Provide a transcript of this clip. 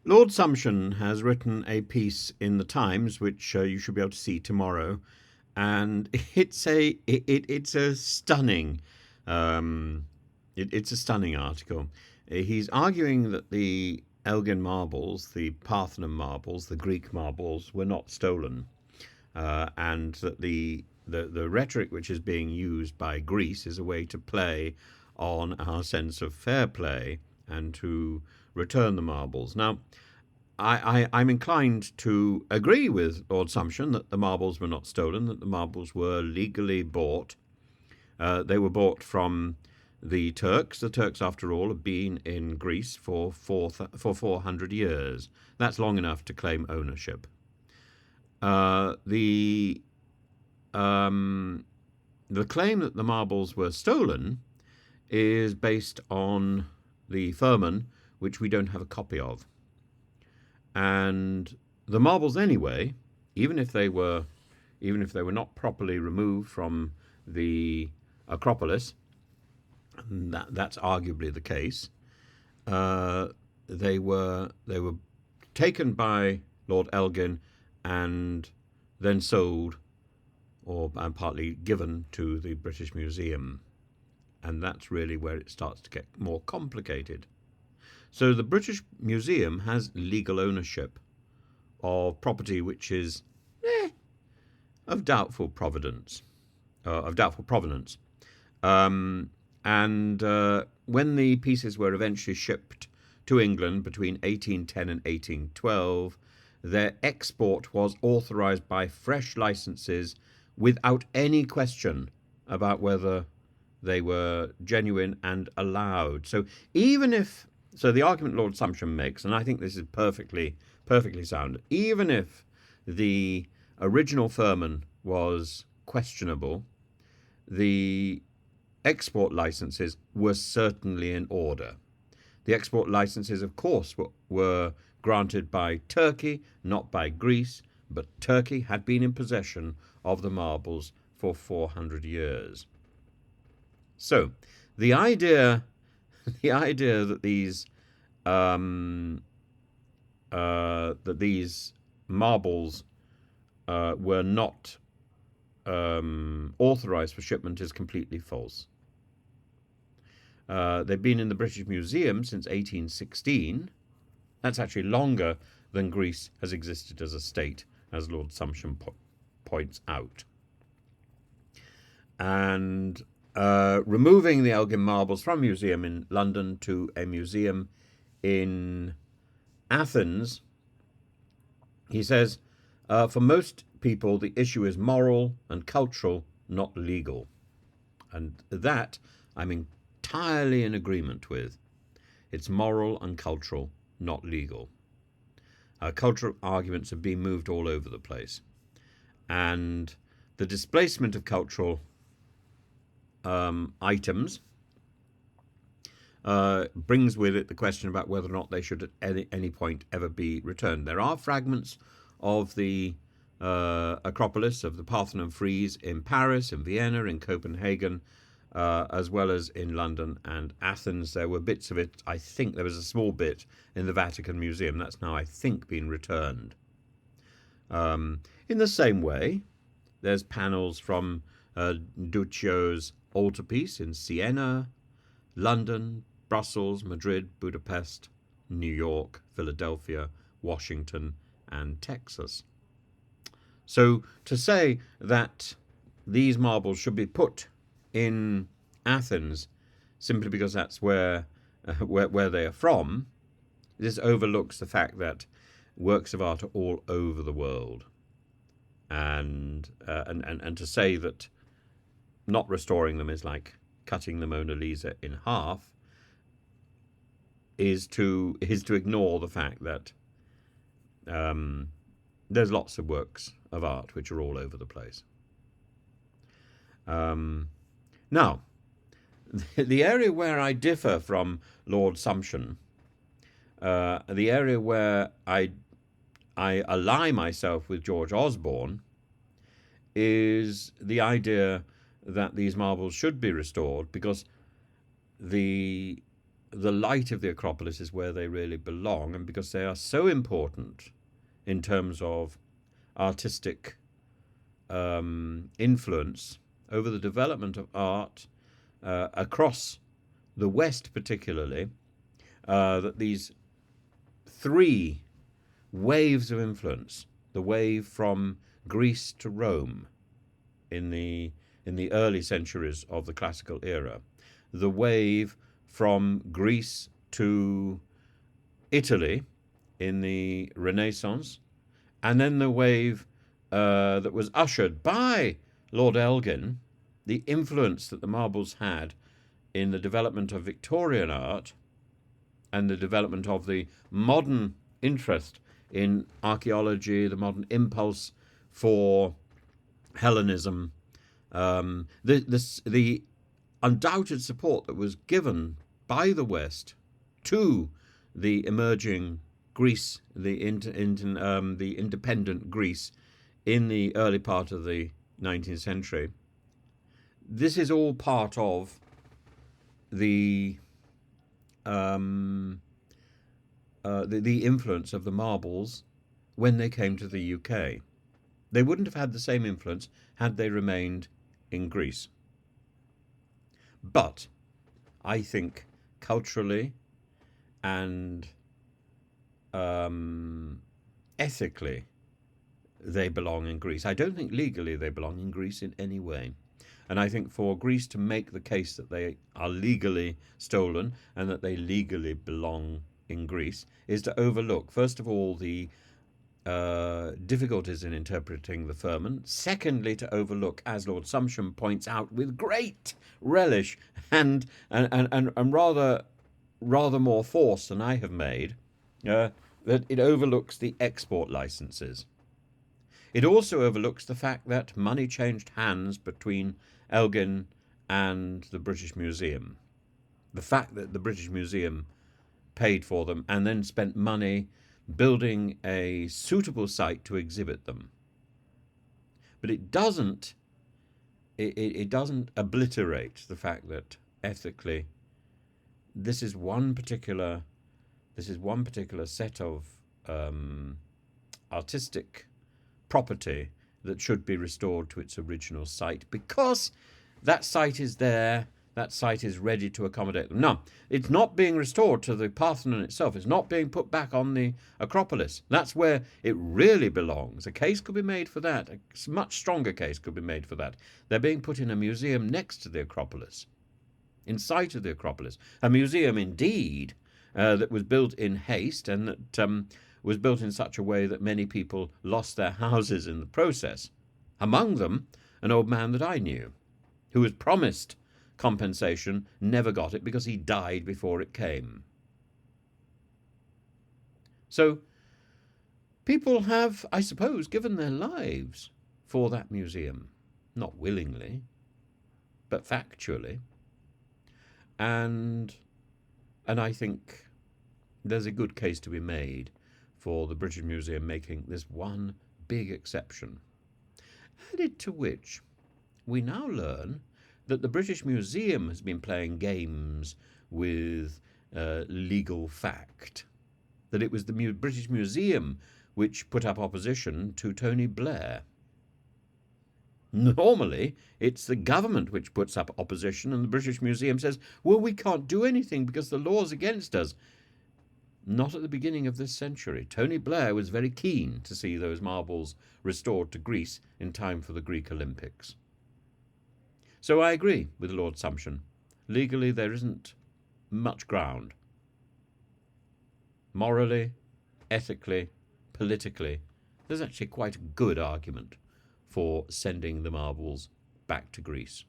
Lord Sumption has written a piece in the Times, which you should be able to see tomorrow, and it's a stunning um, it's a stunning article. He's arguing that the Elgin marbles, the Parthenon marbles, the Greek marbles, were not stolen, and that the rhetoric which is being used by Greece is a way to play on our sense of fair play and to return the marbles. Now, I'm inclined to agree with Lord Sumption that the marbles were not stolen, that the marbles were legally bought. They were bought from the Turks. The Turks, after all, have been in Greece for 400 years. That's long enough to claim ownership. The the claim that the marbles were stolen is based on the firman, which we don't have a copy of. And the marbles, anyway, even if they were not properly removed from the Acropolis, and that's arguably the case. Uh, they were taken by Lord Elgin and then sold or and partly given to the British Museum, and that's really where it starts to get more complicated. So the British Museum has legal ownership of property which is of doubtful provenance, Um, and when the pieces were eventually shipped to England between 1810 and 1812, their export was authorised by fresh licenses without any question about whether they were genuine and allowed. So even if the argument Lord Sumption makes, and I think this is perfectly sound, even if the original firman was questionable, the export licenses were certainly in order. The export licenses, of course, were granted by Turkey, not by Greece, but Turkey had been in possession of the marbles for 400 years. So, the idea, the idea that um, these marbles were not authorized for shipment is completely false. They've been in the British Museum since 1816. That's actually longer than Greece has existed as a state, as Lord Sumption points out. And removing the Elgin marbles from a museum in London to a museum in Athens, he says, for most people, the issue is moral and cultural, not legal. And that I'm entirely in agreement with. It's moral and cultural, not legal. Cultural arguments have been moved all over the place. And the displacement of cultural items brings with it the question about whether or not they should at any point ever be returned. There are fragments of the Acropolis, of the Parthenon frieze in Paris, in Vienna, in Copenhagen, as well as in London and Athens. There were bits of it. I think there was a small bit in the Vatican Museum. That's now, I think, been returned. In the same way, there's panels from Duccio's altarpiece in Siena, London, Brussels, Madrid, Budapest, New York, Philadelphia, Washington, and Texas. So to say that these marbles should be put in Athens simply because that's where they are from, this overlooks the fact that works of art are all over the world, and to say that not restoring them is like cutting the Mona Lisa in half is to ignore the fact that there's lots of works of art which are all over the place. Now, the area where I differ from Lord Sumption, the area where I ally myself with George Osborne, is the idea that these marbles should be restored because the the light of the Acropolis is where they really belong, and because they are so important in terms of artistic influence over the development of art across the West, particularly, that these three waves of influence, the wave from Greece to Rome in the early centuries of the classical era, the wave from Greece to Italy in the Renaissance, and then the wave that was ushered by Lord Elgin, the influence that the marbles had in the development of Victorian art and the development of the modern interest in archaeology, the modern impulse for Hellenism, the undoubted support that was given by the West to the emerging Greece, the independent Greece in the early part of the 19th century. This is all part of the influence of the marbles when they came to the UK. They wouldn't have had the same influence had they remained in Greece. But I think culturally and ethically they belong in Greece. I don't think legally they belong in Greece in any way. And I think for Greece to make the case that they are legally stolen and that they legally belong in Greece is to overlook, first of all, the difficulties in interpreting the firman. Secondly, to overlook, as Lord Sumption points out with great relish and rather more force than I have made, that it overlooks the export licenses. It also overlooks the fact that money changed hands between Elgin and the British Museum. The fact that the British Museum paid for them and then spent money building a suitable site to exhibit them. But it doesn't obliterate the fact that ethically this is one particular set of artistic property that should be restored to its original site, because that site is there, that site is ready to accommodate them. No, it's not being restored to the Parthenon itself. It's not being put back on the Acropolis. That's where it really belongs. A case could be made for that. A much stronger case could be made for that. They're being put in a museum next to the Acropolis, in sight of the Acropolis. A museum, indeed, that was built in haste and that was built in such a way that many people lost their houses in the process. Among them, an old man that I knew, who was promised compensation, never got it because he died before it came. So people have, I suppose, given their lives for that museum, not willingly, but factually. And I think there's a good case to be made for the British Museum making this one big exception. Added to which, we now learn that the British Museum has been playing games with legal fact, that it was the British Museum which put up opposition to Tony Blair. Normally, it's the government which puts up opposition, and the British Museum says, well, we can't do anything because the law's against us. Not at the beginning of this century. Tony Blair was very keen to see those marbles restored to Greece in time for the Greek Olympics. So I agree with Lord Sumption. Legally, there isn't much ground. Morally, ethically, politically, there's actually quite a good argument for sending the marbles back to Greece.